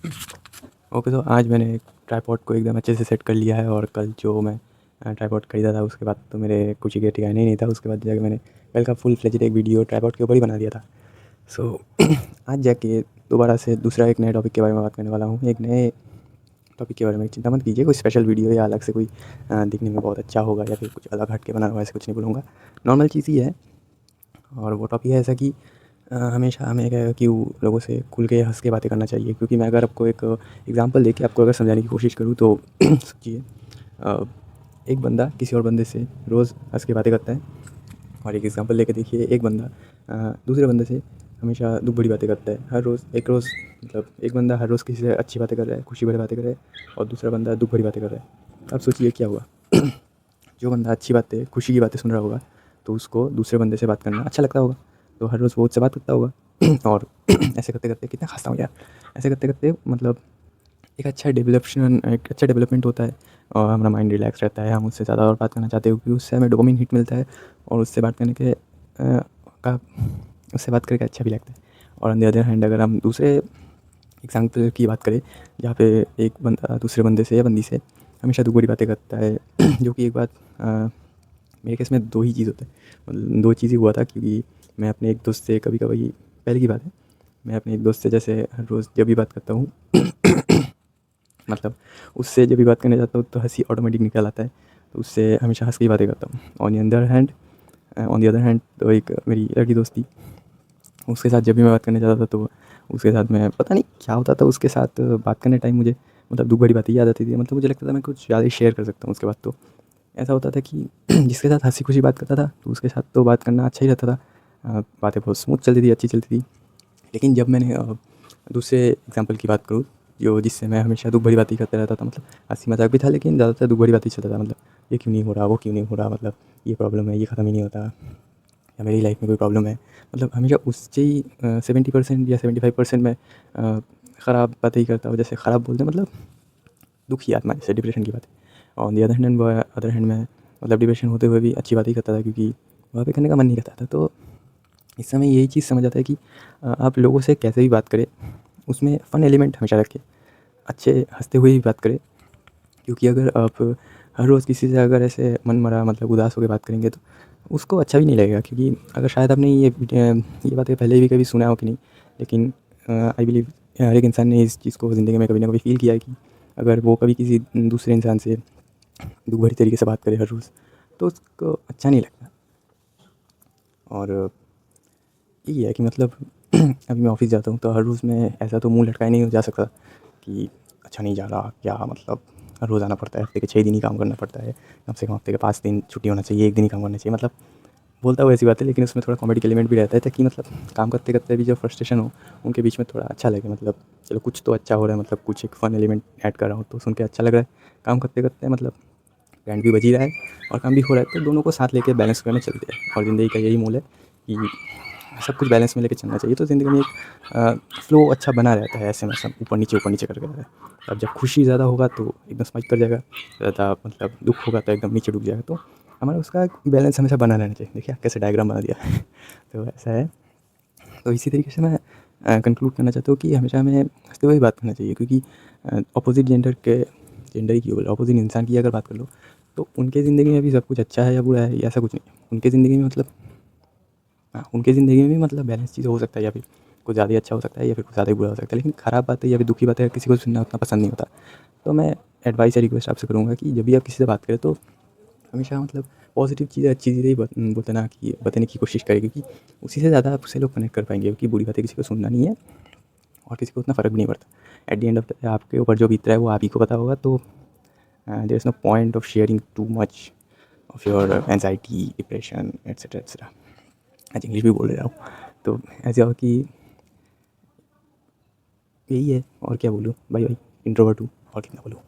Okay, तो आज मैंने ट्राइपॉड को एकदम अच्छे से सेट कर लिया है और कल जो मैं ट्राइपॉड खरीदा था उसके बाद तो मेरे कुछ के ठिकाने ही नहीं था। उसके बाद जाके मैंने कल का फुल फ्लेजेड एक वीडियो ट्राइपॉड के ऊपर ही बना दिया था। सो आज जाके दोबारा से दूसरा एक नए टॉपिक के बारे में बात करने वाला हूँ। एक नए टॉपिक के बारे में चिंता मत कीजिए, कोई स्पेशल वीडियो या अलग से कोई दिखने में बहुत अच्छा होगा या फिर कुछ अलग हट के बना हुआ, ऐसे कुछ नहीं बोलूँगा। नॉर्मल चीज़ ही है और वो टॉपिक है ऐसा कि हमेशा हमें क्या है कि लोगों से खुल के हँस के बातें करना चाहिए। क्योंकि मैं अगर आपको एक एग्ज़ाम्पल देके आपको अगर समझाने की कोशिश करूँ तो सोचिए, एक बंदा किसी और बंदे से रोज़ हँस के बातें करता है और एक एग्ज़ाम्पल लेके देखिए, एक बंदा दूसरे बंदे से हमेशा दुःख भरी बातें करता है। हर रोज़ एक रोज़ मतलब एक बंदा हर रोज़ किसी से अच्छी बातें कर रहा है, खुशी भरी बातें कर रहा है और दूसरा बंदा दुःख भरी बातें कर रहा है। अब सोचिए क्या हुआ। जो बंदा अच्छी बातें, खुशी की बातें सुन रहा होगा तो उसको दूसरे बंदे से बात करना अच्छा लगता होगा, तो हर रोज़ वो उससे बात करता होगा। और ऐसे करते करते कितना हँसता हूँ यार, ऐसे करते करते मतलब एक अच्छा डेवलपमेंट होता है और हमारा माइंड रिलैक्स रहता है। हम उससे ज़्यादा और बात करना चाहते हो क्योंकि उससे हमें डोपामिन हिट मिलता है और उससे बात करने के का उससे बात करके अच्छा भी लगता है। और ऑन द अदर हैंड अगर हम दूसरे एग्जाम्पल की बात करें जहाँ पे एक बंदा दूसरे बंदे से या बंदी से हमेशा दुगुनी बातें करता है जो कि एक बात मेरे केस में दो ही चीज़ होता है, मतलब दो चीज़ ही हुआ था। क्योंकि मैं अपने एक दोस्त से कभी कभी, पहले की बात है, मैं अपने एक दोस्त से जैसे हर रोज़ जब भी बात करता हूँ मतलब उससे जब भी बात करने जाता हूँ तो हँसी ऑटोमेटिक निकल आता है, तो उससे हमेशा हँस के ही बातें करता हूँ। ऑन दी अदर हैंड तो एक मेरी लड़की दोस्त थी, उसके साथ जब भी मैं बात करने जाता था तो उसके साथ मैं पता नहीं क्या होता था, उसके साथ बात करने टाइम मुझे मतलब दुःख भरी बातें याद आती थी। मतलब मुझे लगता था मैं कुछ ज़्यादा ही शेयर कर सकता हूँ उसके बाद। तो ऐसा होता था कि जिसके साथ हँसी खुशी बात करता था तो उसके साथ तो बात करना अच्छा ही रहता था, बातें बहुत स्मूथ चलती थी, अच्छी चलती थी। लेकिन जब मैंने दूसरे एग्जांपल की बात करूँ जो जिससे मैं हमेशा दुःख भरी बातें करता रहता था, मतलब हँसी मज़ाक भी था लेकिन ज़्यादातर दुःख भरी बातें चलता था। मतलब ये क्यों नहीं हो रहा, वो क्यों नहीं हो रहा, मतलब ये प्रॉब्लम है, ये ख़त्म ही नहीं होता, या मेरी लाइफ में कोई प्रॉब्लम है। मतलब हमेशा उससे ही 70% या 75% मैं ख़राब बातें ही करता हूँ। जैसे ख़राब बोलते हैं मतलब दुखी आत्मा, जैसे डिप्रेशन की बात है। ऑन दी अदर हैंड में मतलब डिप्रेशन होते हुए भी अच्छी बातें ही करता था क्योंकि वहाँ पे करने का मन नहीं करता था। तो इस समय यही चीज़ समझ आता है कि आप लोगों से कैसे भी बात करें उसमें फ़न एलिमेंट हमेशा रखें, अच्छे हँसते हुए ही बात करें। क्योंकि अगर आप हर रोज़ किसी से अगर ऐसे मन मरा मतलब उदास होकर बात करेंगे तो उसको अच्छा भी नहीं लगेगा। क्योंकि अगर शायद आपने ये बातें पहले भी कभी सुना हो कि नहीं, लेकिन आई बिलीव हर एक इंसान ने इस चीज़ को ज़िंदगी में कभी ना कभी फ़ील किया है कि अगर वो कभी किसी दूसरे इंसान से दुख भरी तरीके से बात करे हर रोज़ तो उसको अच्छा नहीं लगता। और यही है कि मतलब अभी मैं ऑफ़िस जाता हूँ तो हर रोज़ मैं ऐसा तो मुँह लटकाए नहीं जा सकता कि अच्छा नहीं जा रहा क्या, मतलब हर रोज़ आना पड़ता है, हफ़्ते के 6 दिन ही काम करना पड़ता है, कम से कम हफ़्ते के 5 दिन छुट्टी होना चाहिए, 1 दिन ही काम करना चाहिए। मतलब बोलता हूँ ऐसी बातें लेकिन उसमें थोड़ा कॉमेडी का एलिमेंट भी रहता है ताकि मतलब काम करते करते भी जो फ्रस्ट्रेशन हो उनके बीच में थोड़ा अच्छा लगे। मतलब चलो कुछ तो अच्छा हो रहा है, मतलब कुछ एक फ़न एलिमेंट ऐड कर रहा हूँ तो सुन के अच्छा लग रहा है। काम करते करते मतलब बैंड भी बज ही रहा है और काम भी हो रहा है, तो दोनों को साथ लेके बैलेंस करने चलते हैं। और ज़िंदगी का यही मोल है कि सब कुछ बैलेंस में लेके चलना चाहिए, तो ज़िंदगी में एक फ़्लो अच्छा बना रहता है। ऐसे में सब ऊपर नीचे करके रहता है। अब जब खुशी ज़्यादा होगा तो एकदम स्पाइक कर जाएगा, ज़्यादा मतलब दुःख होगा तो एकदम नीचे डूब जाएगा। तो हमारा उसका बैलेंस हमेशा बना रहना चाहिए। देखिए कैसे डायग्राम बना दिया तो ऐसा है। तो इसी तरीके से मैं कंक्लूड करना चाहता हूँ कि हमेशा हमें हँसते हुए ही बात करना चाहिए। क्योंकि अपोज़िट जेंडर ही क्यों बोला, अपोज़िट इंसान की अगर बात कर लो तो उनके ज़िंदगी में भी सब कुछ अच्छा है या बुरा है, ऐसा कुछ नहीं है। उनके ज़िंदगी में मतलब हाँ, उनकी ज़िंदगी में भी मतलब बैलेंस चीज़ हो सकता है, या फिर कुछ ज़्यादा ही अच्छा हो सकता है या फिर कुछ ज़्यादा ही बुरा हो सकता है। लेकिन ख़राब बातें या फिर दुखी बातें किसी को सुनना उतना पसंद नहीं होता। तो मैं एडवाइस या रिक्वेस्ट आपसे करूँगा कि जब भी आप किसी से बात करें तो हमेशा मतलब पॉज़िटिव चीज़ें, अच्छी चीज़ें ही बताने की कोशिश करें। क्योंकि उसी से ज़्यादा आपसे लोग कनेक्ट कर पाएँगे। क्योंकि बुरी बातें किसी को सुनना नहीं है और किसी को उतना फ़र्क भी नहीं पड़ता। At the end of the day आपके ऊपर जो बीत रहा है वो आप ही को पता होगा। तो there is no point of sharing too much of your anxiety, depression etcetera etcetera. आज इंग्लिश भी बोल रहा हूँ। तो ऐसा हो कि यही है, और क्या बोलूँ, बाय बाय। इंट्रोवर्ट हूँ और कितना बोलूँ।